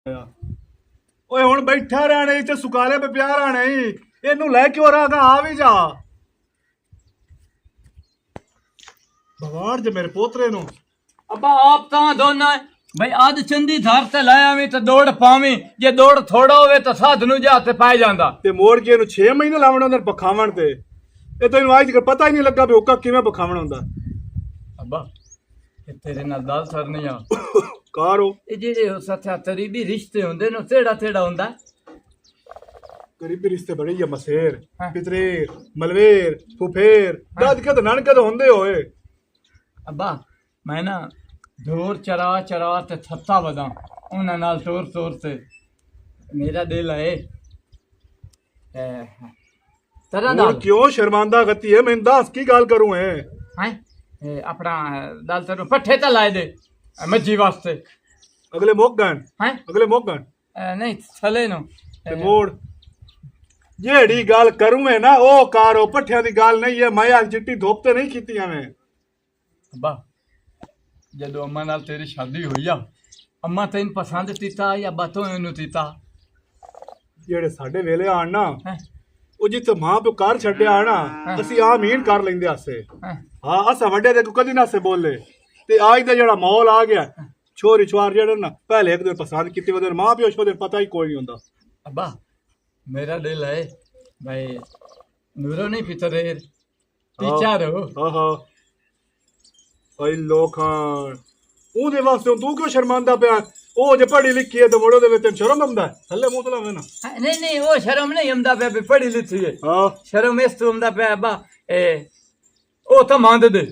ਓਏ ਹੁਣ ਬੈਠਾ ਰਹਿਣਾ ਇੱਥੇ ਸੁਕਾਲੇ ਪੇ ਪਿਆ ਰਹਿਣਾ ਇਹਨੂੰ ਲੈ ਕੇ ਹੋਰ ਆ ਵੀ ਜਾ ਭਗਵਾਨ ਜੇ ਮੇਰੇ ਪੋਤਰੇ ਨੂੰ अब्बा आप ता दोना भाई आज चंदी धार ते लाया वी तो दौड़ पावी जे दौड़ थोड़ा होवे तो साध नु जा ते पाए जांदा ਤੇ ਮੋੜ ਕੇ ਇਹਨੂੰ 6 ਮਹੀਨੇ ਲਾਵਣਾ ਉਹਨਾਂ ਪਖਾਵਣ ਤੇ ਇਹ ਤੈਨੂੰ ਅੱਜ ਤੱਕ ਪਤਾ ਹੀ ਨਹੀਂ ਲੱਗਾ ਵੀ ਹੁੱਕਾ ਕਿਵੇਂ ਪਖਾਵਣਾ ਹੁੰਦਾ अब्बा ये तेरे नाल दाल सरनी आ ਕਾਰੋ ये जेड़े हो सत्या तरीबी रिश्ते हुंदे न तेड़ा तेड़ा हुंदा गरीबी रिश्ते बड़े या मसेर पितरेर मलवेर फुफेर दादके तो नानके तो होंदे होए अब्बा मैं ना दूर चरा चरा ते थत्ता वदा उन्हां नाल तोर तोर ते मेरा दिल है तरह ਹੁਣ ਕਿਉਂ ਸ਼ਰਮਾਂਦਾ ਗਤੀ ਹੈ ਮੈਨੂੰ ਦੱਸ ਕੀ ਗੱਲ ਕਰੂੰ ਹੈ हैं अपना दाल तरु पट्ठे ता लाए दे मज्जी वास्ते ਅਗਲੇ ਮੋਗਣ हैं ਅਗਲੇ ਮੋਗਣ नहीं थले नो ਤੇ ਮੋੜ ਜਿਹੜੀ ਗੱਲ ਕਰੂੰ ਹੈ ਨਾ ਉਹ ਕਾਰੋ ਪੱਠਿਆਂ ਦੀ ਗੱਲ ਨਹੀਂ ਹੈ ਮੈਂ ਅੱਜ ਚਿੱਟੀ ਧੋਪ ਤੇ ਨਹੀਂ ਕੀਤੀਆਂ ਮੈਂ अब्बा जदों अम्मा नाल तेरी शादी हुई आ अम्मा तैन पसंद कीता या बातों इनू कीता ਜਿਹੜੇ ਸਾਡੇ ਵੇਲੇ ਆਣ ਨਾ हैं ਉਹ ਜਿੱਥੇ ਮਾਂ ਪਿਓ ਘਰ ਛੱਡਿਆ ਆਣਾ ਅਸੀਂ ਆਮੀਨ ਕਰ ਲੈਂਦੇ ਆਸੇ हैं ਹਾਂ ਅਸਾਂ ਵੱਡੇ ਦੇ ਕਦੀ ਨਾ ਸੇ ਬੋਲੇ ਤੇ ਅੱਜ ਦਾ ਜਿਹੜਾ ਮਾਹੌਲ ਆ ਗਿਆ ਛੋਰੀ ਛੁਆਰ ਜਿਹੜੇ ਨਾ ਪਹਿਲੇ ਇੱਕ ਦਿਨ ਪਸੰਦ ਕੀਤੀ ਉਹਦੇ ਮਾਂ ਪਿਓ ਛੋਦੇ ਪਤਾ ਹੀ ਕੋਈ ਨਹੀਂ ਹੁੰਦਾ अब्बा मेरा दिल है भाई नूरो नहीं पितरे टीचर हो ਹਾਂ ਹਾਂ ਓਏ ਲੋਕਾਂ ਉਹਦੇ ਵਾਸਤੇ ਤੂੰ ਕਿਉਂ ਸ਼ਰਮਾਂਦਾ ਪਿਆ ਉਹ ਜੇ ਪੜ੍ਹੀ ਲਿਖੀ ਹੈ ਤੇ ਮੋੜੋ ਦੇ ਵਿੱਚ ਸ਼ਰਮ ਆਉਂਦਾ ਥੱਲੇ ਮੂੰਹ ਤਲਾ ਵੇ ਨਾ नहीं नहीं वो शर्म नहीं हमदा पे भी पढ़ी लिखी है ਹਾਂ शर्म इस तो हमदा पे अब्बा ओ तो मांद दे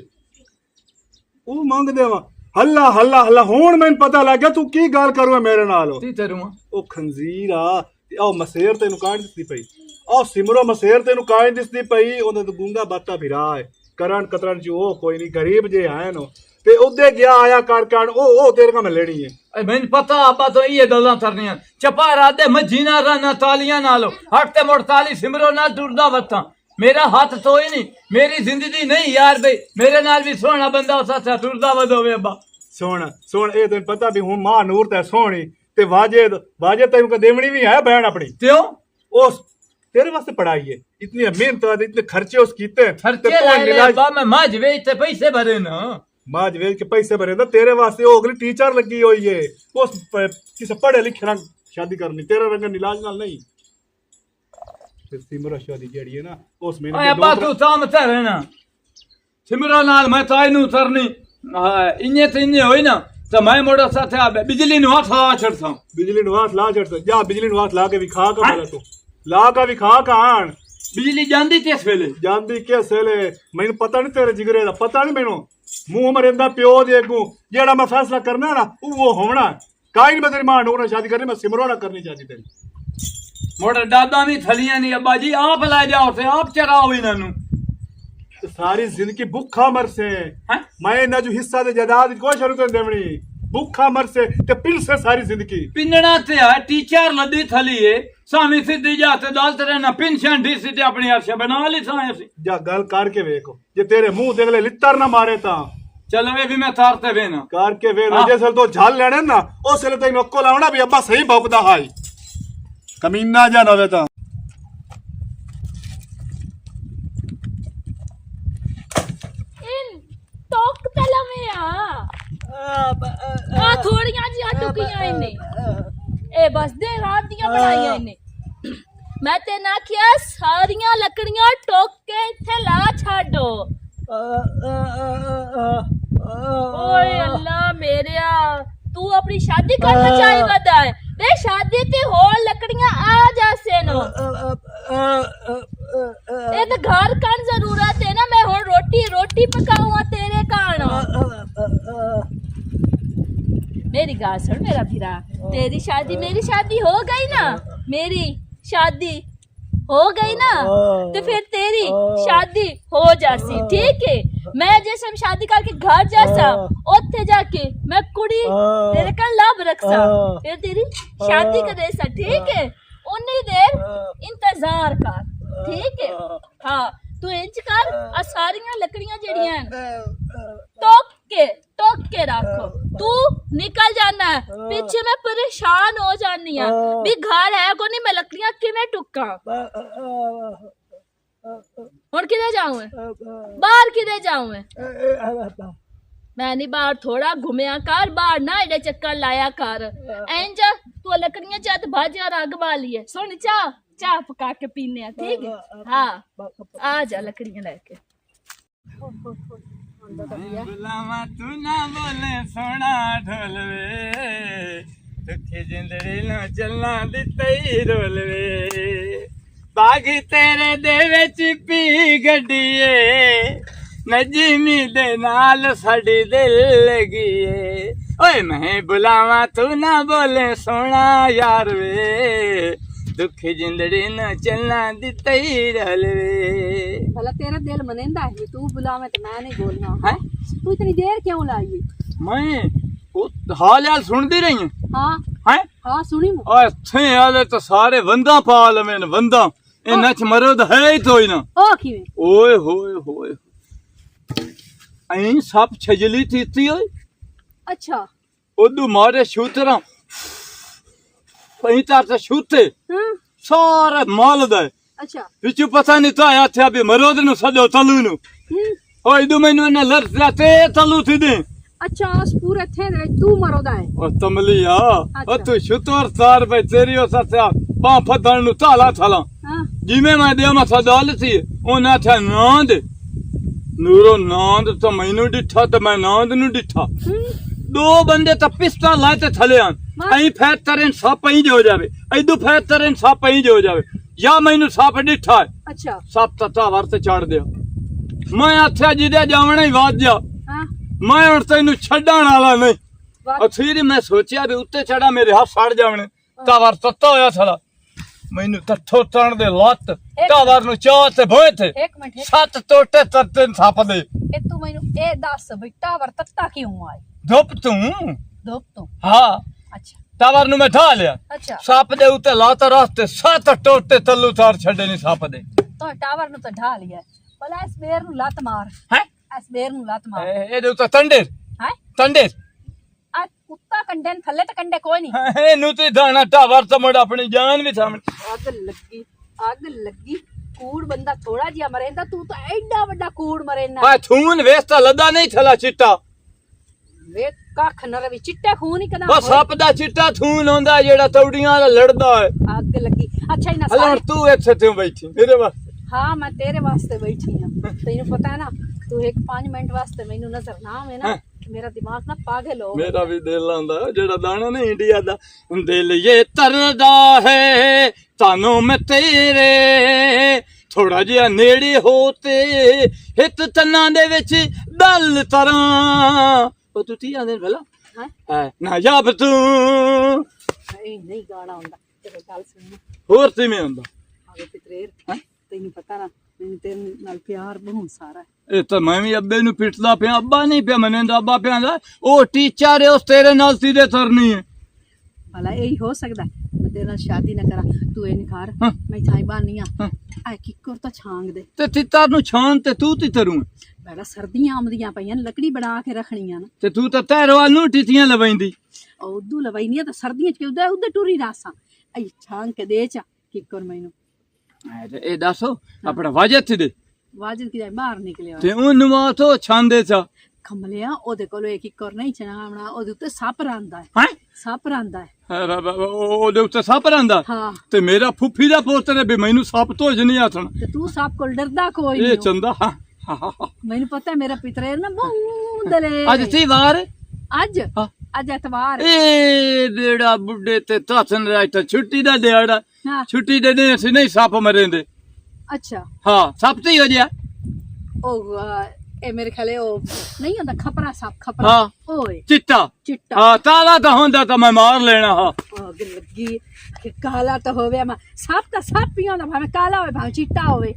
ਉਹ ਮੰਗਦੇ ਵਾ ਹੱਲਾ ਹੱਲਾ ਹੱਲਾ ਹੁਣ ਮੈਨੂੰ ਪਤਾ ਲੱਗ ਗਿਆ ਤੂੰ ਕੀ ਗੱਲ ਕਰੂ ਮੇਰੇ ਨਾਲ टीचर हूं ਉਹ ਖੰਜ਼ੀਰ ਆ ਤੇ ਆਹ ਮਸੇਰ ਤੈਨੂੰ ਕਾਹਨ ਦਿਸਦੀ ਪਈ ਆਹ ਸਿਮਰੋ ਮਸੇਰ ਤੈਨੂੰ ਕਾਹਨ ਦਿਸਦੀ ਪਈ ਉਹਦਾ ਤਾਂ ਗੁੰਗਾ ਬਾਤਾ ਫਿਰਾ ਹੈ ਕਰਨ ਕਤਰਨ ਚ ਉਹ ਕੋਈ ਨਹੀਂ ਗਰੀਬ ਜੇ ਆਏ ਨੋ ਤੇ ਉਹਦੇ ਗਿਆ ਆਇਆ ਕਰ ਕਾਣ ਉਹ ਤੇਰੇ ਕਾ ਮੈਂ ਲੈਣੀ ਹੈ मैंने पता अब्बा तो ये गल्लां करनियां चपा रादे मजीना रहना तालियां नालो हटते मोड़ ताली सिमरो ना टुरदा वत्ता मेरा हाथ तो ही नहीं मेरी जिंदगी नहीं यार भाई मेरे नाल भी सोहना बंदा सा टुरदा वदोवे अब्बा ਸੁਣ ਇਹ ਤੈਨੂੰ ਪਤਾ ਵੀ ਹੁਣ ਮਾਂ ਨੂਰ ਤੇ ਸੋਹਣੀ ਤੇ ਵਾਜੇ ਤੈਨੂੰ ਕਾ ਦੇਵਣੀ ਵੀ ਹੈ ਬਹਿਣ ਆਪਣੀ क्यों ਉਸ तेरे वास्ते पढ़ाई है इतनी मेहनत इतने खर्चे उस कीते खर्चे लाए अब्बा मैं मां बेचते पैसे भरे ना माज वेच के पैसे भरे ना तेरे वास्ते वो अगली टीचर लगी हुई है उस किसी पढ़े लिखे ना शादी करनी तेरा रंग इलाज नाल नहीं फिर सिमरा शादी जेड़ी है ना उस महीने ओए अब्बा तू ताम ते रहना सिमरो नाल मैं ताई नु उतरनी इन्ने ते इन्ने होई ना तो मैं मोड़ा साथे आ बिजली नु हाथ ला छड़ता बिजली नु हाथ ला छड़ता जा बिजली नु हाथ ला के भी खा का बोला तू ला का भी खा कान बिजली जांदी किस वेले ਜਾਂਦੀ ਕਿਸ ਵੇਲੇ ਮੈਨੂੰ ਪਤਾ ਨਹੀਂ ਤੇਰੇ ਜਿਗਰੇ ਦਾ ਪਤਾ ਨਹੀਂ ਮੈਨੂੰ ਮੂੰਹ ਮਰਿੰਦਾ ਪਿਓ ਦੇ ਅੱਗੋਂ ਜਿਹੜਾ ਮੈਂ ਫੈਸਲਾ ਕਰਨਾ ਨਾ ਉਹ ਹੋਣਾ ਕਾਈ ਨਹੀਂ ਮੈਂ ਤੇਰੀ ਮਾਂ ਨਾਲ ਸ਼ਾਦੀ ਕਰਨੀ ਮੈਂ ਸਿਮਰੋ ਨਾਲ ਕਰਨੀ ਚਾਹਦੀ ਤੇਰੀ मोड़ा दादा भी थलियां नहीं अब्बा जी आप ले जाओ से आप चराओ इन्हां नु ਤੇ ਸਾਰੀ ਜ਼ਿੰਦਗੀ ਭੁੱਖਾ ਮਰਸੇ हैं ਮੈਂ ਇਹਨਾਂ ਜੋ ਹਿੱਸਾ ਦੇ ਜਾਇਦਾਦ ਕੋਈ ਸ਼ੁਰੂ ਤੋਂ ਦੇਵਣੀ ਭੁੱਖਾ ਮਰਸੇ ਤੇ ਪਿਲਸੇ ਸਾਰੀ ਜ਼ਿੰਦਗੀ पिंडना ते है टीचर लदी थली है सामी सीधी जाते दालते रहना पेंशन डी सी ते अपनी अर्श बना ली साए सी ਜਾ ਗੱਲ ਕਰਕੇ ਵੇਖੋ ਜੇ ਤੇਰੇ ਮੂੰਹ ਦੇ ਅਗਲੇ ਲਿੱਤਰ ਨਾ ਮਾਰੇ ਤਾਂ चलो ये भी मैं तारते वे ना ਕਰਕੇ ਵੇਖ ਜੇ ਸਲ ਤੋਂ ਝੱਲ ਲੈਣੇ ਨਾ ਉਸ ਵੇਲੇ ਤੈਨੂੰ ਅੱਕੋ ਲਾਉਣਾ ਵੀ ਅੱਬਾ ਸਹੀ ਭੌਂਕਦਾ ਹਾਈ ਕਮੀਨਾ ਜਾਂ ਨਾ ਹੋਵੇ ਤਾਂ टोक तला में आ थोड़ियां जी टुकियां इने ए बस दे रात दियां बनाईयां इने मैं ते ना किया सारियां लकड़ियां टोक के इथे ला छाडो ओए अल्लाह मेरेया तू अपनी शादी करना चाही वदा है बे शादी ते होर लकड़ियां आ जासे नो ए तो घर कान जरूरत है ना मैं हुन रोटी पकाऊं तेरे कान मेरी गाल सुन मेरा भिरा तेरी शादी मेरी शादी हो गई ना मेरी शादी हो गई ना तो फिर तेरी शादी हो जासी ठीक है मैं जैसे हम शादी करके घर जासा ओथे जाके मैं कुड़ी तेरे का लाभ रखसा फिर तेरी शादी करे सा ठीक है उन्नी देर इंतजार कर ठीक है हाँ तू इंज कर आ सारियां लकड़ियां जड़ियां टोक के रखो। तू निकल जाना है, पीछे मैं परेशान हो जानी है। भी घर है को नहीं, मैं लकड़ियां किवें टुका। हुण किधे जाऊं मैं? बाहर किधे जाऊं मैं? मैं नहीं बाहर थोड़ा घूमया कर, बाहर ना एडे चक्कर लाया कर। इंज तू लकड़ियां चाह ते भाजियां रग वाली है। सुन चाह पका के पीने हैं, ठीक है? हाँ आ जा लकड़ियां लेके। बुलावा तू ना बोले सोना ढोलवे, दुखी जिंदड़ी ना चलना दी तई रोलवे। बागी तेरे दे विच पी गड्डीए, नजीमी दे नाल साडी दिल लगी। ओए मैं बुलावा तू ना बोले सोना यार वे, दुखी जिंदड़ी न चलना दी तई रलवे। भला तेरा दिल मनेंदा है, तू बुलावे तो मैं नहीं बोलना है। तू इतनी देर क्यों लाई? मैं वो हाल हाल सुनदी रही हूं। हाँ हैं हाँ सुनी मु। ओए थे आले तो सारे वंदा पाल में वंदा इन्ना च मरद है ही तो ही ना। ओ किवें? ओए होए होए ऐं सब छजली थी ओए। अच्छा ओदू मारे शूतरा पैंतार से शूते सारे माल दे अच्छा पिछू पता नहीं तो आया थे अभी मरोद नु सजो तलू नु ओए दू मैनू ने लड़ जाते तलू थी दे। अच्छा उस पूरे थे रे तू मरोदा है। ओ तमलिया अच्छा। ओ तू शूतर तार पे तेरी ओ सत्या पा फदन नु ताला थाला हां जिमे मैं दे मा सदाल थी ओ ना था नांद नूरो नांद तो मैनू डिठा तो मैं नांद नु डिठा। दो बंदे तो पिस्ता लाए ते थले आन ऐ फैर तरेन सा पई जो जावे ऐदू फैर तरेन सा पई जो जावे या मैनू साप डिठा है। अच्छा साप तता वर्त चढ़ दिया मैं आख्या जिदे जावणे ही वाद जा हां मैं हुण तैनू छड्डण वाला नहीं। वाह। अथीर मैं सोचिया भी उत्ते चढ़ा मेरे हाथ सड़ जावणे तावर तत्ता होया थला मैनू तठो तण दे लत तावर नु चाह ते भोए थे एक मिनट सत टोटे तत्ते साप दे ए तू मैनू ए दस बेटा वर्तता क्यों आए? धुप तू धोप तो हाँ अच्छा टावर नु मैं ढा लिया अच्छा सप दे उते लात रास्ते सत टोटे तल्लू तार छड़े नहीं सप दे। तो टावर नु तो ढा लिया भला इस बेर नु लात मार हैं इस बेर नु लात मार ए दे उते तंडेर हैं तंडेर आ कुत्ता कंडे न थल्ले तो कंडे कोई नहीं। ए नु ते दाना टावर तो मड़ अपनी जान भी सामने आग लगी कूड़ बंदा थोड़ा जिया मरेंदा तू तो एडा बड़ा कूड़ मरेना। आ थून वेस्ता लदा नहीं थला चिट्टा वे कख न रवि चिट्टा खून ही कदा बस सप दा चिट्टा थून होंदा जेड़ा तौड़ियां वाला लड़दा है। आग लगी अच्छा ही ना हलो सारे तू इत्थे क्यों बैठी मेरे वास्ते? हाँ मैं तेरे वास्ते बैठी हूं तेनू पता है ना तू एक 5 मिनट वास्ते मैनू नजर ना आवे ना मेरा दिमाग ना पागल हो मेरा भी दिल आंदा जेड़ा दाना नहीं इंडिया दा दिल ये तरदा है तानों में तेरे थोड़ा जिहा नेड़े होते हित तन्ना दे विच दल तरां ओ तू ती आंदे भला है ना जाब तू नहीं गाना हुंदा तेरे गल सुन होर ती में हुंदा आगे पितरेर तेनू पता ना मैनू तेरे नाल प्यार बहुत सारा है। ਇਹ ਤਾਂ ਮੈਂ ਵੀ ਅੱਬੇ ਨੂੰ ਪਿੱਟਦਾ ਪਿਆ ਅੱਬਾ ਨਹੀਂ ਪਿਆ ਮੰਨਦਾ ਅੱਬਾ ਪਿਆ ਦਾ ਉਹ ਟੀਚਰ ਉਸ ਤੇਰੇ ਨਾਲ ਸਿੱਧੇ ਤਰਨੀ ਹੈ भला यही हो सकता है मैं तेरे नाल शादी ना करा तू ए निखार मैं थाई बानिया आ किकर तो छांग दे ਤੇ ਤਿੱਤਰ ਨੂੰ ਛਾਂ ਤੇ ਤੂੰ ਤੀ ਤਰੂ बड़ा सर्दियां आमदियां पईयां लकड़ी बना के रखनियां ना ਤੇ ਤੂੰ ਤਾਂ ਤਹਿਰਵਾਲ ਨੂੰ ਟਿੱਟੀਆਂ ਲਵਾਈਂਦੀ उदू लवाई तो सर्दियां च उदे उदे टूरी रासा आई छांग के दे चा किकर मैनू ਇਹ ਦੱਸੋ ਆਪਣਾ ਵਾਜਤ ਦੇ वाजिद की जाए बाहर निकले ਤੇ ਉਹਨੂੰ ਮਾਥੋ ਛਾਂਦੇ ਚਾ खमलिया ओदे कोलो एक किकर नहीं चनावना ओदे उत्ते सप रांदा है ਹੈ सप रांदा है ਉਹਦੇ ਉੱਤੇ ਸੱਪ ਰਹਿੰਦਾ हाँ ਤੇ ਮੇਰਾ ਫੁੱਫੀ ਦਾ ਪੋਤਰੇ ਵੀ ਮੈਨੂੰ ਸੱਪ ਤੋਂ ਨਹੀਂ ਆਥਣ ते तू सप कोल डरदा कोई ਇਹ नहीं ਚੰਦਾ मैनू पता है मेरा पितरेर ना बूंदले ਅੱਜ ਤੀ ਵਾਰ आज हाँ। आज एतवार ਇਹ ਬੇੜਾ ਬੁੱਢੇ ਤੇ ਤਾਥਨ ਰਾਇਤਾ ਛੁੱਟੀ ਦਾ ਦਿਹਾੜਾ हाँ ਛੁੱਟੀ ਦੇ ਦਿਨ ਅਸੀਂ ਨਹੀਂ ਸੱਪ ਮਰੇਂਦੇ अच्छा ਹਾਂ ਸੱਪ ਤੇ ਹੀ ਹੋ ਜਾ ओ ए मेरे ख्याल ओ नहीं होता खपरा सप खपरा हाँ। ओए ਚਿੱਟਾ चिट्टा ਹਾਂ ਤਾਲਾ ਤਾਂ ਹੁੰਦਾ ਤਾਂ ਮੈਂ ਮਾਰ ਲੈਣਾ ਹਾਂ आग लगी कि काला तो होवे मा सप ही होंदा भावे काला होवे भावे चिट्टा होवे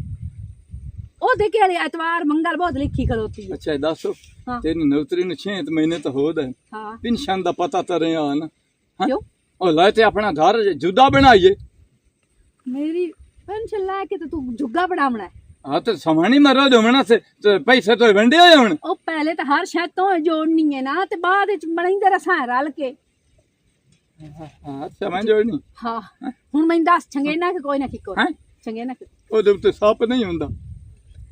ओ देखे वाली एतवार मंगल बहुत लिखी खलोती है। ਅੱਛਾ ਦੱਸੋ हाँ ਤੇਰੀ ਨੌਕਰੀ ਨੂੰ 6 ਮਹੀਨੇ ਤਾਂ ਹੋ ਗਏ हाँ ਪਿੰਸ਼ਨ ਦਾ ਪਤਾ ਤਾਂ ਰਿਹਾ ਨਾ क्यों ਉਹ ਲੈ ਤੇ ਆਪਣਾ ਘਰ ਜੁਦਾ ਬਣਾਈਏ मेरी पेंशन लाके तो तू जुग्गा बनावना है हाँ तो समा नहीं मरो दोमना से तो पैसे तो वंडे होए हुन ਉਹ ਪਹਿਲੇ ਤਾਂ ਹਰ ਸ਼ੈ ਤੋਂ ਜੋੜਨੀ ਹੈ ਨਾ ਤੇ ਬਾਅਦ ਵਿੱਚ ਬਣਾਈਂਦੇ ਰਸਾਂ ਰਲ ਕੇ हाँ समा जोड़नी ਹਾਂ ਹੁਣ ਮੈਨੂੰ ਦੱਸ ਚੰਗੇ ਨਾ ਕਿ ਕੋਈ ਨਾ ਕਿਕੋ ਹੈਂ? ਚੰਗੇ ਨਾ ਕਿ ਉਹਦੇ ਉੱਤੇ ਸੱਪ ਨਹੀਂ ਹੁੰਦਾ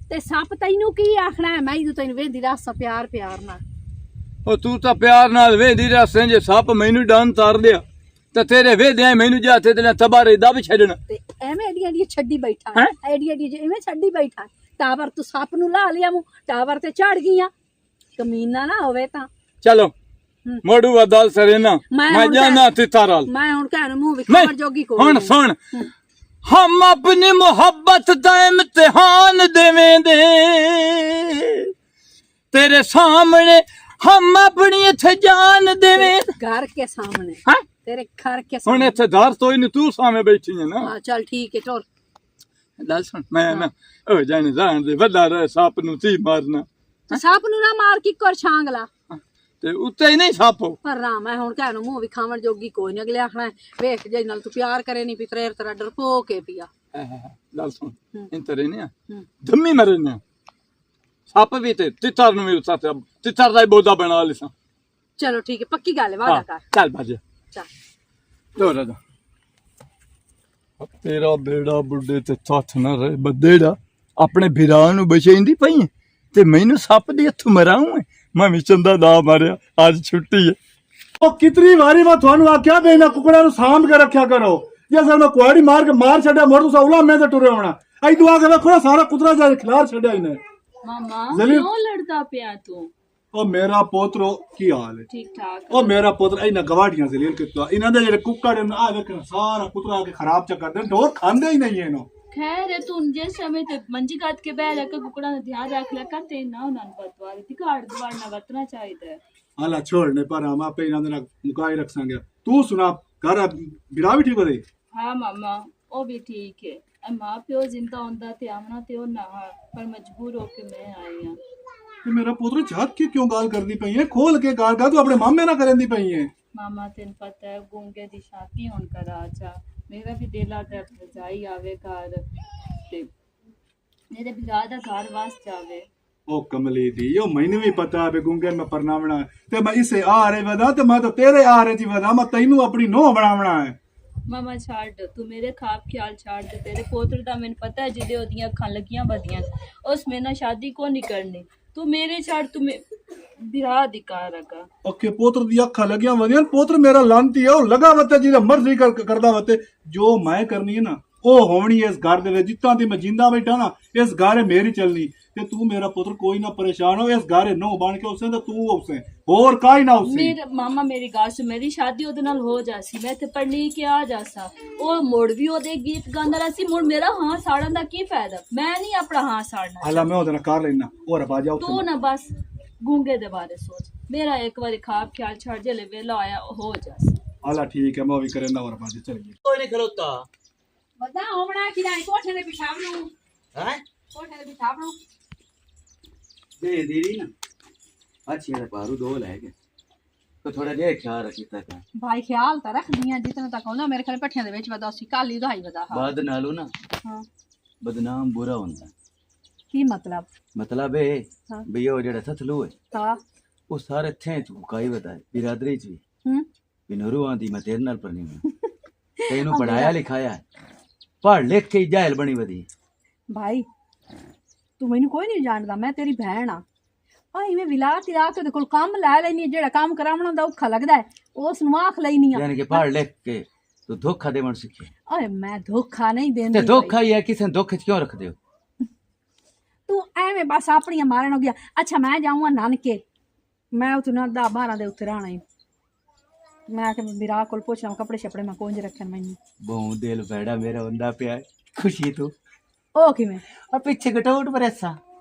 ਤੇ ਸੱਪ ਤੈਨੂੰ ਕੀ ਆਖਣਾ ਹੈ ਮੈਂ ਹੀ ਤੈਨੂੰ ਵੇਂਦੀ ਰਸ ਪਿਆਰ ਪਿਆਰ ਨਾਲ ਉਹ ਤੂੰ ਤਾਂ ਪਿਆਰ ਨਾਲ ਵੇਂਦੀ ਰਸੇ ਜੇ ਸੱਪ ਮੈਨੂੰ ਡਾਂ ਤਾਰ ਦਿਆ ਤੇ ਤੇਰੇ ਵੇਦਿਆਂ ਮੈਨੂੰ ਜਾਤੇ ਤੇ ਤਬਾਰੇ ਦਾ ਵੀ ਛੱਡਣਾ ਤੇ ਐਵੇਂ ਐਡੀਆਂ ਛੱਡੀ ਬੈਠਾ ਹੈਂ? ਐਡੀਆਂ ਐਵੇਂ ਛੱਡੀ ਬੈਠਾ ਟਾਵਰ ਤੂੰ ਸੱਪ ਨੂੰ ਲਾ ਲਿਆ ਮੂੰ ਟਾਵਰ ਤੇ ਚੜ ਗਈਆਂ ਕਮੀਨਾ ਨਾ ਹੋਵੇ ਤਾਂ ਚਲੋ ਮੋੜੂ ਅਦਲ ਸਰੇਨਾ ਮੈਂ ਮੈਂ ਹੁਣ ਜਾਣਾ ਤੇ ਤਾਰਾਲ ਮੈਂ ਹੁਣ ਕਹਿਣ ਮੂੰਹ ਵਿਖਾਵਰ ਜੋਗੀ ਕੋਈ ਹੁਣ ਸੁਣ हम अपनी मोहब्बत का इम्तिहान देवेंदे तेरे सामने हम अपनी इथे जान देवें घर के सामने हैं तेरे घर के हुन सामने इथे दार तो नहीं तू सामने बैठी है ना हाँ चल ठीक है चल दस सुन मैं ना ओ जाने जान दे वड्डा रह सप नु ती मारना तो सप नु ना मार की कर छांगला ते उत्ते ही नहीं सप पर ना मैं हुन कहन मੂੰਹ ਵਿਖਾਵਣ ਜੋਗੀ ਕੋਈ ਨਹੀਂ ਅਗਲੇ ਆਖਣਾ ਵੇਖ ਜੇ ਨਾਲ ਤੂੰ ਪਿਆਰ ਕਰੇ ਨਹੀਂ ਪਿਤਰੇਰ ਤੇਰਾ ਡਰਪੋ ਕੇ ਪਿਆ दस सुन इंतरे ने धम्मी मरे ने सप भी ते तितर नु भी उत्ते तितर दा बोदा बना लिसा चलो ठीक है पक्की गल है वादा कर चल बाजे चल लो राजा तेरा बेड़ा बुड्ढे ते हथ ना रहे बदेड़ा अपने भिरा नु बचेंदी पई ते मैनू सप दे हथ मराऊं मैं भी चंदा ना मारिया आज छुट्टी है ਉਹ ਕਿਤਨੀ ਵਾਰੀ ਮੈਂ ਤੁਹਾਨੂੰ ਆਖਿਆ ਵੀ ਇਹਨਾਂ ਕੁਕੜਾਂ ਨੂੰ ਸਾਂਭ ਕੇ ਰੱਖਿਆ ਕਰੋ ਜੇ ਸਰ ਮੈਂ ਕੁਆੜੀ ਮਾਰ ਕੇ ਮਾਰ ਛੱਡਿਆ ਮੋਰ ਤੁਸੀਂ ਉਲਾ ਮੈਂ ਤੇ ਟੁਰੇ ਹੋਣਾ ਐ ਦੁਆ ਕੇ ਵੇਖੋ ਸਾਰਾ ਕੁਤਰਾ ਜਾ ਖਿਲਾਰ ਛੱਡਿਆ ਇਹਨੇ मामा जलील- क्यों लड़ता पिया तू ਉਹ ਮੇਰਾ ਪੋਤਰੋ ਕੀ ਹਾਲ ਹੈ ठीक ठाक ਉਹ ਮੇਰਾ ਪੁੱਤਰ ਇਹਨਾਂ ਗਵਾੜੀਆਂ ਜ਼ਲੀਲ ਕਿਤਵਾ ਇਹਨਾਂ ਦੇ ਜਿਹੜੇ ਕੁੱਕੜ ਨੇ ਆ ਵੇਖਣਾ ਸਾਰਾ ਕੁਤਰਾ ਕੇ ਖਰਾਬ ਚ ਕਰਦੇ ਢੋਰ ਖਾਂਦੇ ਹੀ ਨਹੀਂ ਇਹਨੂੰ खैर है तू जिस समय ते मंजी काट के बैठ रख कुकड़ा ने ध्यान रख लिया करते ना उन्हां बतवा दी घाड़ दवाड़ ना वतना चाहिए ਹਾਲਾ ਛੋੜਨੇ ਪਰ ਹਮ ਆਪੇ ਇਹਨਾਂ ਦੇ ਨਾਲ ਮੁਕਾਈ ਰੱਖਾਂਗੇ ਤੂੰ ਸੁਣਾ ਘਰ ਬਿਰਾ ਵੀ ਠੀਕ ਹੋ ਰਹੀ हाँ मामा ओ भी ठीक है ए मां प्यो जिंदा होंदा ते आमना ते ओ ना पर मजबूर होके मैं आई हां ਤੇ ਮੇਰਾ ਪੁੱਤਰ ਝਾਕ ਕੇ ਕਿਉਂ ਗਾਲ ਕਰਦੀ ਪਈ ਹੈ ਖੋਲ ਕੇ ਗਾਲ ਕਰ ਤੂੰ ਆਪਣੇ ਮਾਮੇ ਨਾਲ ਕਰਦੀ ਪਈ ਹੈ मामा तेन पता है गूंगे दी शादी होन करा चा मेरा भी दिल आता है रजाई आवे घर ते मेरे बिरा दा घर वास जावे ਉਹ ਕਮਲੀ ਦੀ ਉਹ ਮੈਨੂੰ ਵੀ ਪਤਾ ਹੈ ਗੁੰਗੇ ਮੈਂ ਪਰਨਾਵਣਾ ਤੇ ਮੈਂ ਇਸੇ ਆ ਰਹੇ ਵਦਾ ਤੇ ਮੈਂ ਤਾਂ ਤੇਰੇ ਆ ਰਹੇ ਦੀ ਵਦਾ ਮੈਂ ਤੈਨੂੰ ਆਪਣੀ ਨੋਹ ਬਣਾਵਣਾ ਹੈ मामा छाड़ तू मेरे खाब ख्याल छाड़ दे तेरे पोत्र दा मैंने पता है जिदे ओदियां अखां लगियां बदियां उस में ना शादी को नहीं करनी तू मेरे छाड़ तू बिरा दिकार रगा ਓਕੇ ਪੋਤਰ ਦੀ ਅੱਖਾਂ ਲੱਗੀਆਂ ਵਧੀਆਂ ਪੋਤਰ ਮੇਰਾ ਲਾਂਤੀ ਹੈ ਉਹ ਲਗਾ ਵਤੇ ਜਿਹਦਾ ਮਰਜ਼ੀ ਕਰਦਾ ਵਤੇ ਜੋ ਮੈਂ ਕਰਨੀ ਹੈ ਨਾ ਉਹ ਹੋਣੀ ਇਸ ਘਰ ਦੇ ਵਿੱਚ ਜਿੱਤਾਂ ਦੀ ਮੈਂ ਜਿੰਦਾ ਬੈਠਾ ਨਾ ਇਸ ਘਰ ਮੇਰੀ ਚੱਲਣੀ ਤੇ ਤੂੰ ਮੇਰਾ ਪੁੱਤਰ ਕੋਈ ਨਾ ਪਰੇਸ਼ਾਨ ਹੋ ਇਸ ਘਰ ਨੋ ਬਣ ਕੇ ਉਸੇ ਤੇ ਤੂੰ ਉਸੇ ਹੋਰ ਕਾਈ ਨਾ ਉਸੇ मेरे मामा मेरी गाल से मेरी शादी ओदे नाल हो जासी मैं ते पढ़नी के आ जासा ओ मोड़ भी ओदे गीत गांदा रसी मोड़ मेरा हां साड़न दा की फायदा मैं नहीं अपना हां साड़ना ਹਾਲਾ ਮੈਂ ਉਹਦੇ ਨਾਲ ਕਰ ਲੈਣਾ ਹੋਰ ਬਾਜਾ तू ਉੱਥੇ ना बस गूंगे दे बारे सोच मेरा एक बारी खाब ख्याल छाड़ जले वेला आया हो जासी ਹਾਲਾ ਠੀਕ ਹੈ ਮੈਂ ਉਹ ਵੀ ਕਰੇਂਦਾ ਹੋਰ ਬਾਜਾ ਚਲੀਏ कोई नहीं खलोता ਵਦਾ ਹੋਣਾ ਕਿਦਾਂ ਕੋਠੇ ਦੇ ਪਿਛਾਵ ਨੂੰ है ਕੋਠੇ ਦੇ ਪਿਛਾਵ ਨੂੰ दे दीदी ना अच्छी है पारू दो लेके तो थोड़ा जे ख्याल रखी तक ਭਾਈ ਖਿਆਲ ਤਾਂ ਰੱਖਦੀਆਂ ਜਿਤਨਾ ਤੱਕ ਆਉਂਦਾ ਮੇਰੇ ਖਿਆਲ ਪੱਠਿਆਂ ਦੇ ਵਿੱਚ ਵਦਾ ਸੀ ਕਾਲੀ ਉਦਾਈ ਵਦਾ ਹਾਂ बाद नालो ना ਹਾਂ बदनाम बुरा होंदा ਕੀ ਮਤਲਬ मतलब है हाँ। भई ओ जेड़ा सथलू है ਹਾਂ वो सारे थे चुकाई बता बिरादरी च भी ਹੂੰ बिनरू आंदी मैं तेरे नाल पढ़नी में तेनू पढ़ाया लिखाया पढ़ लिख के जाहिल बनी वदी ਭਾਈ ਤੂੰ ਮੈਨੂੰ ਕੋਈ ਨਹੀਂ ਜਾਣਦਾ ਮੈਂ ਤੇਰੀ ਭੈਣ ਆ ਆ ਇਵੇਂ ਵਿਲਾ ਤਿਰਾ ਕੇ ਉਹਦੇ ਕੋਲ ਕੰਮ ਲੈ ਲੈਣੀ ਜਿਹੜਾ ਕੰਮ ਕਰਾਉਣਾ ਹੁੰਦਾ ਔਖਾ ਲੱਗਦਾ ਹੈ ਉਸ ਨੂੰ ਆਖ ਲੈਣੀ ਆ यानी कि पढ़ लिख के तो धोखा देवण सीखे ਓਏ ਮੈਂ ਧੋਖਾ ਨਹੀਂ ਦੇਂਦੀ ते धोखा ही है किसे धोखे च क्यों रख दे ਤੂੰ ਐਵੇਂ ਬਸ ਆਪਣੀਆਂ ਮਾਰਨ ਹੋ ਗਿਆ ਅੱਛਾ ਮੈਂ ਜਾਊਂਗਾ ਨਾਨਕੇ ਮੈਂ ਉਥੇ ਨਾ 10-12 ਦੇ ਉੱਤੇ ਰਹਿਣਾ ਹੀ ਮੈਂ ਕਿ ਵਿਰਾ ਕੋਲ ਪੁੱਛਣਾ ਕੱਪੜੇ ਛਪੜੇ ਮੈਂ ਕੋਂਜ ਰੱਖਣ ਮੈਨੂੰ बहु दिल बैड़ा मेरा बंदा पिया खुशी तू ਉਹ ਕਿਵੇਂ और पीछे गटोट पर ऐसा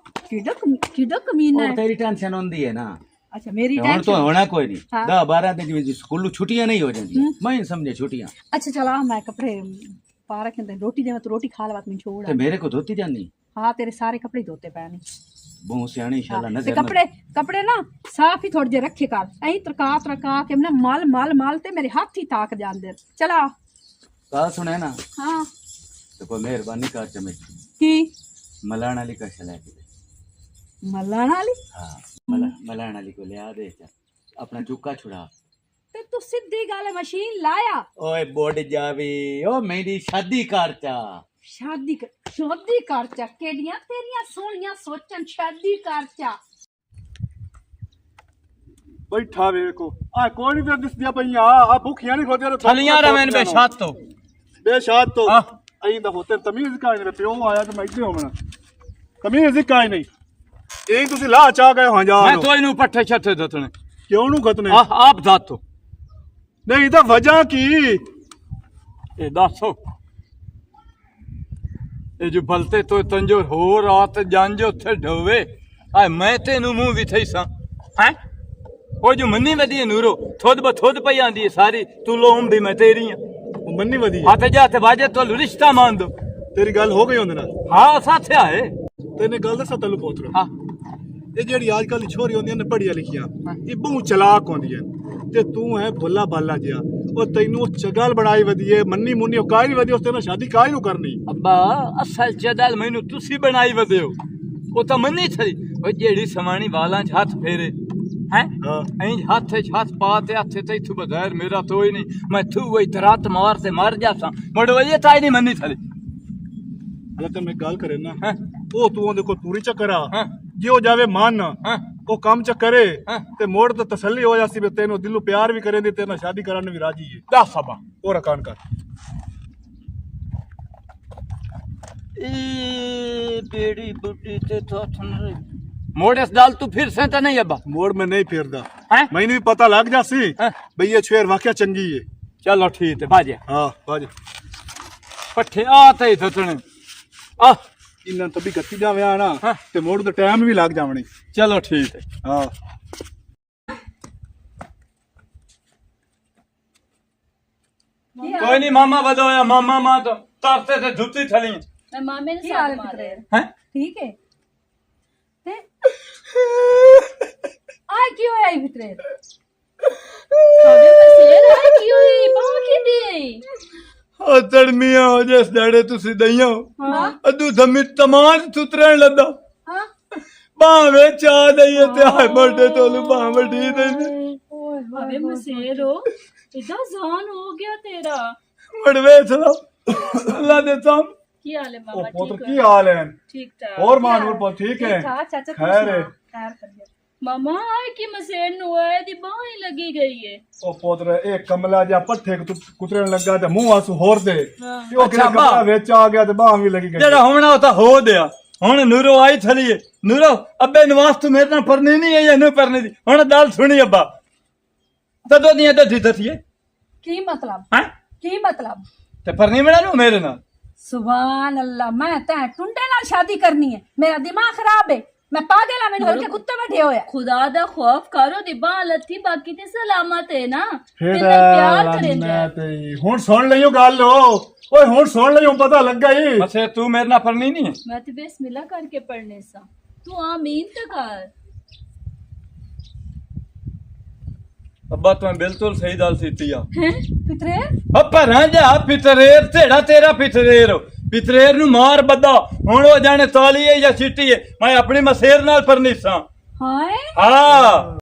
ਕਿਹੜਾ ਕਮੀਨਾ और ਹੈ तेरी टेंशन होंदी है ना ਅੱਛਾ ਮੇਰੀ ਹੁਣ तो ਟੈਨਸ਼ਨ होना कोई नहीं हाँ। 10-12 दिन जिवें स्कूल छुट्टियां नहीं हो जाती मैं नहीं समझे छुट्टियां ਅੱਛਾ ਚਲਾ ਮੈਂ ਕੱਪੜੇ ਪਾ ਰੱਖੇ ਤੇ ਰੋਟੀ ਦੇ ਮੈਂ ਤੂੰ ਰੋਟੀ ਖਾ ਲਵਾ ਮੈਨੂੰ ਛੋੜ ते मेरे को धोती जानी ਹਾਂ ਤੇਰੇ ਸਾਰੇ ਕੱਪੜੇ ਧੋਤੇ ਪਏ ਨੇ बहु सियाणी इंशाल्लाह ਤੇ नजर ਕੱਪੜੇ ਨਾ ਸਾਫ ਹੀ ਥੋੜੇ ਜਿਹੇ ਰੱਖੇ ਕਰ ਐਂ ਤਰਕਾ ਕੇ ਨਾ ਮਲ ਤੇ ਮੇਰੇ ਹੱਥ ਹੀ ਤਾਕ ਜਾਂਦੇ ਚਲਾ कहा सुने ना ਹਾਂ तो कोई मेहरबानी कर चमे ਕੀ मलाण वाली कश ले के ਮੱਲਣ ਵਾਲੀ हाँ मलाण वाली को लिया दे चा अपना चुक्का छुड़ा ਤੇ ਤੂੰ ਸਿੱਧੀ ਗੱਲ ਮਸ਼ੀਨ ਲਾਇਆ ओए बोड जावी ओ मेरी शादी कर चा ਸ਼ਾਦੀ ਕਰ ਚਾ ਕਿਹੜੀਆਂ ਤੇਰੀਆਂ ਸੋਹਣੀਆਂ ਸੋਚਣ ਸ਼ਾਦੀ ਕਰ ਚਾ ਬੈਠਾ ਵੇਖੋ ਆ ਕੋਈ ਨਹੀਂ ਤੇ ਦਿਸਦੀਆਂ ਪਈਆਂ ਆ ਭੁੱਖੀਆਂ ਨਹੀਂ ਖੋਦੀਆਂ ਥਲੀਆਂ ਰਵੈਨ ਬੇਸ਼ਾਤ ਤੋਂ ਬੇਸ਼ਾਤ ਤੋਂ ਹਾਂ। ਅਹੀਂ ਦਾ ਹੋਤੇ ਤਮੀਜ਼ ਕਾਇ ਨਹੀਂ ਪਿਓ ਆਇਆ ਤੇ ਮੈਂ ਇੱਥੇ ਹੋਵਣਾ ਤਮੀਜ਼ ਹੀ ਕਾਇ ਨਹੀਂ ਇਹ ਤੁਸੀਂ ਲਾ ਚਾ ਗਏ ਹਾਂ ਜਾ ਮੈਂ ਤੋਂ ਇਹਨੂੰ ਪੱਠੇ ਛੱਥੇ ਦਤਣੇ ਕਿਉਂ ਨੂੰ ਖਤਨੇ ਆਪ ਦਾਤੋ ਨਹੀਂ ਤਾਂ ਵਜ੍ਹਾ ਕੀ ਇਹ ਦੱਸੋ ਇਹ ਜੋ ਬਲਤੇ ਤੋਂ ਤੰਜੋ ਹੋ ਰਾਤ ਜੰਜ ਉੱਥੇ ਢੋਵੇ ਆ ਮੈਂ ਤੈਨੂੰ ਮੂੰਹ ਵੀ ਥਈ ਸਾਂ ਹੈ ਉਹ ਜੋ ਮੰਨੀ ਵਧੀ ਨੂਰੋ ਥੋਦ ਬਥੋਦ ਪਈ ਆਂਦੀ ਸਾਰੀ ਤੂੰ ਲੋਮ ਦੀ ਮੈਂ ਤੇਰੀ ਆ ਉਹ ਮੰਨੀ ਵਧੀ ਹੱਥ ਜਾ ਤੇ ਬਾਜੇ ਤੋਂ ਰਿਸ਼ਤਾ ਮੰਨ ਦੋ ਤੇਰੀ ਗੱਲ ਹੋ ਗਈ ਉਹਦੇ ਨਾਲ ਹਾਂ ਸਾਥੇ ਆਏ ਤੈਨੇ ਗੱਲ ਦੱਸਾਂ ਤੈਨੂੰ ਪੋਤਰਾ ਹਾਂ ਇਹ ਜਿਹੜੀ ਅੱਜ ਕੱਲ੍ਹ ਦੀ ਛੋਰੀ ਹੁੰਦੀਆਂ ਨੇ ਪੜ੍ਹੀਆਂ ਲਿਖੀਆਂ ਇਹ ਬਹੁਤ ਚਲਾਕ ਹੁੰਦੀਆਂ ਤੇ ਤੂੰ ਹੈ ਭੋਲਾ ਬਾਲਾ ਜਿਹਾ ਉਹ ਤੈਨੂੰ ਚਗਲ ਬਣਾਈ ਵਧੀਏ ਮੰਨੀ ਮੁੰਨੀ ਉਹ ਕਾਈ ਨਹੀਂ ਵਧੀ ਉਸ ਤੇ ਨਾਲ ਸ਼ਾਦੀ ਕਾਈ ਨੂੰ ਕਰਨੀ ਅੱਬਾ ਅਸਲ ਜਦਲ ਮੈਨੂੰ ਤੁਸੀਂ ਬਣਾਈ ਵਧਿਓ ਉਹ ਤਾਂ ਮੰਨੀ ਥਈ ਉਹ ਜਿਹੜੀ ਸਮਾਣੀ ਵਾਲਾਂ 'ਚ ਹੱਥ ਫੇਰੇ ਹੈ ਹਾਂ ਐਂ ਹੱਥ 'ਚ ਹੱਥ ਪਾ ਤੇ ਹੱਥੇ ਤੇ ਤੂੰ ਬਜ਼ਾਰ ਮੇਰਾ ਤੋਈ ਨਹੀਂ ਮੈਂ ਤੂੰ ਵਈ ਤਰਾਤ ਮਾਰ ਤੇ ਮਰ ਜਾਸਾਂ ਮੜ ਵਜੇ ਤਾਈ ਨਹੀਂ ਮੰਨੀ ਥਲੀ ਅਗਰ ਤੇ ਮੈਂ ਗੱਲ ਕਰੇ ਨਾ ਹਾਂ ਉਹ ਤੂੰ ਉਹਦੇ ਕੋਲ ਪੂਰੀ ਚੱਕਰਾ ਹਾਂ ਜੇ ਉਹ ਜਾਵੇ ਮੰਨ ਹਾਂ ਉਹ ਕੰਮ ਚ ਕਰੇ ਹਾਂ। ਤੇ ਮੋੜ ਤੇ ਤਸੱਲੀ ਹੋ ਜਾਸੀ ਵੀ ਤੈਨੂੰ ਦਿਲੋਂ ਪਿਆਰ ਵੀ ਕਰੇ ਦੀ ਤੇਰੇ ਨਾਲ ਸ਼ਾਦੀ ਕਰਨ ਨੂੰ ਵੀ ਰਾਜੀ ਹੈ ਦੱਸ ਅੱਬਾ ਉਹ ਰਕਾਨ ਕਰ ਇਹ ਬੇੜੀ ਬੁੱਢੀ ਤੇ ਥੋਥਨ ਮੋੜਸ ਦਾਲ ਤੂੰ ਫਿਰ ਸੇ ਤਾਂ ਨਹੀਂ ਅੱਬਾ ਮੋੜ ਮੈਂ ਨਹੀਂ ਫੇਰਦਾ ਹੈ ਮੈਨੂੰ ਵੀ ਪਤਾ ਲੱਗ ਜਾਸੀ ਹਾਂ। ਬਈ ਇਹ ਛੇਰ ਵਾਕਿਆ ਚੰਗੀ ਹੈ ਚਲੋ ਠੀਕ ਹੈ ਬਾਜੇ ਹਾਂ ਬਾਜ ਪੱਠੇ ਆ ਤੇ ਥਤਣੇ ਆ ਇਹਨਾਂ ਤੋਂ ਵੀ ਗੱਤੀ ਜਾਵੇ ਆ ਨਾ ਹਾਂ। ਤੇ ਮੋੜ ਦਾ ਟਾਈਮ ਵੀ ਲੱਗ ਜਾਵਣੀ ਚਲੋ ਠੀਕ ਹੈ ਹਾਂ ਕੋਈ ਨਹੀਂ ਮਾਮਾ ਵਧੋਇਆ ਮਾਮਾ ਮਾਂ ਤੋਂ ਤਰਤੇ ਤੇ ਜੁੱਤੀ ਥਲੀ मैं मामे ने ਕੀ ਹਾਲ साथ ਹੈ मारे ਪੁੱਤਰੇ ਹੈ ਠੀਕ ਹੈ ਤੇ ਆ ਕੀ ਹੋਇਆ ਈ ਪੁੱਤਰੇ अबे मसेर है की हुई बाह की दी ਆ ਤੜਮੀਆਂ ਹੋ ਜਿਸ ਡੜੇ ਤੁਸੀਂ ਦਈਆਂ ਹਾਂ ਅਦੂ ਧਮੀ ਤਮਾਨ ਸੁਤਰਣ ਲੱਦਾ ਹਾਂ ਬਾਹ ਵਿੱਚ ਆ ਦਈਏ ਤੇ ਆ ਮੋਢੇ ਤੋਂ ਲੂ ਬਾਹ ਵੱਡੀ ਦੇ ਓਏ अबे मसेर हो इतना जान हो गया तेरा ਮੜਵੇ ਚਲਾ ਅੱਲਾ ਦੇ ਤਾਂ की हाल है ਉਹ मामा ਪੁੱਤਰ ठीक ਕੀ है ਹਾਲ ਹੈ ठीक ठाक ਹੋਰ ਮਾਨੂਰ ਪੁੱਤ ਠੀਕ ਹੈ ਹਾਂ ਚਾਚਾ ਖੈਰ ਹੈ ਖੈਰ ਕਰਿਓ मामा आए की मसेर नु है दी बाह ही लगी गई है ਉਹ ਪੁੱਤਰ ਇਹ ਕਮਲਾ ਜਿਹਾ ਪੱਠੇ ਕੁਤਰਨ ਲੱਗਾ ਤੇ ਮੂੰਹ ਆਸੂ ਹੋਰ ਦੇ हाँ ਤੇ ਉਹ ਕਿਹੜਾ ਅੱਛਾ, ਬਾਂਹ। ਕਮਲਾ ਵਿੱਚ ਆ ਗਿਆ ਤੇ ਬਾਹ ਵੀ ਲੱਗੀ ਗਈ ਜਿਹੜਾ ਹੋਣਾ ਉਹ ਤਾਂ ਹੋ ਦਿਆ ਹੁਣ ਨੂਰੋ ਆਈ ਥਲੀਏ ਨੂਰੋ ਅੱਬੇ ਨਵਾਸ ਤੂੰ ਮੇਰੇ ਨਾਲ ਪਰਨੀ ਨਹੀਂ ਹੈ ਜਾਂ ਨਹੀਂ ਪਰਨੀ ਦੀ ਹੁਣ ਗੱਲ ਸੁਣੀ ਅੱਬਾ ਤਦੋਂ ਦੀਆਂ ਤਾਂ ਦਿੱਤੀਏ ਕੀ ਮਤਲਬ ਹੈ ਕੀ ਮਤਲਬ ਤੇ ਪਰਨੀ ਬਣਾ ਨੂੰ ਮੇਰੇ ਨਾਲ ਸੁਭਾਨ ਅੱਲਾ ਮੈਂ ਤਾਂ ਟੁੰਡੇ ਨਾਲ ਸ਼ਾਦੀ ਕਰਨੀ ਹੈ ਮੇਰਾ ਦਿਮਾਗ ਖਰਾਬ ਹੈ ਮੈਂ ਪਾਗਲ ਆ ਮੈਨੂੰ ਘਰ ਕੇ ਕੁੱਤੇ बैठे ਹੋਇਆ खुदा दा खौफ करो दी बाह लथी बाकी ते सलामत है ना ਫਿਰ तेरे नाल प्यार करेंगे ਮੈਂ ਤੇ ਹੁਣ ਸੁਣ ਲਈਓ ਗੱਲ ਓਏ ਹੁਣ ਸੁਣ ਲਈਓ ਪਤਾ ਲੱਗਾ ਹੀ ਅੱਛਾ ਤੂੰ ਮੇਰੇ ਨਾਲ ਪਰਨੀ ਨਹੀਂ ਹੈ मैं तो बिस्मिल्लाह करके पढ़ने सा तू आमीन तो कर ਅੱਬਾ ਤੂੰ ਬਿਲਕੁਲ ਸਹੀ ਗੱਲ ਸੀਤੀ ਆ हैं ਪੁੱਤਰੇ ਅੱਪਾ ਰਾਂਝਾ ਪਿਤਰੇਰ ਢੇੜਾ ਤੇਰਾ ਪਿਤਰੇਰ ਪਿਤਰੇਰ ਨੂੰ ਮਾਰ ਬੱਦਾ ਹੁਣ ਉਹ ਜਾਣੇ ਤਾਲੀ ਹੈ ਜਾਂ ਸਿੱਟੀ ਹੈ ਮੈਂ ਆਪਣੀ ਮਸੇਰ ਨਾਲ ਪਰਨੀਸਾਂ ਹਾਏ ਹਾਂ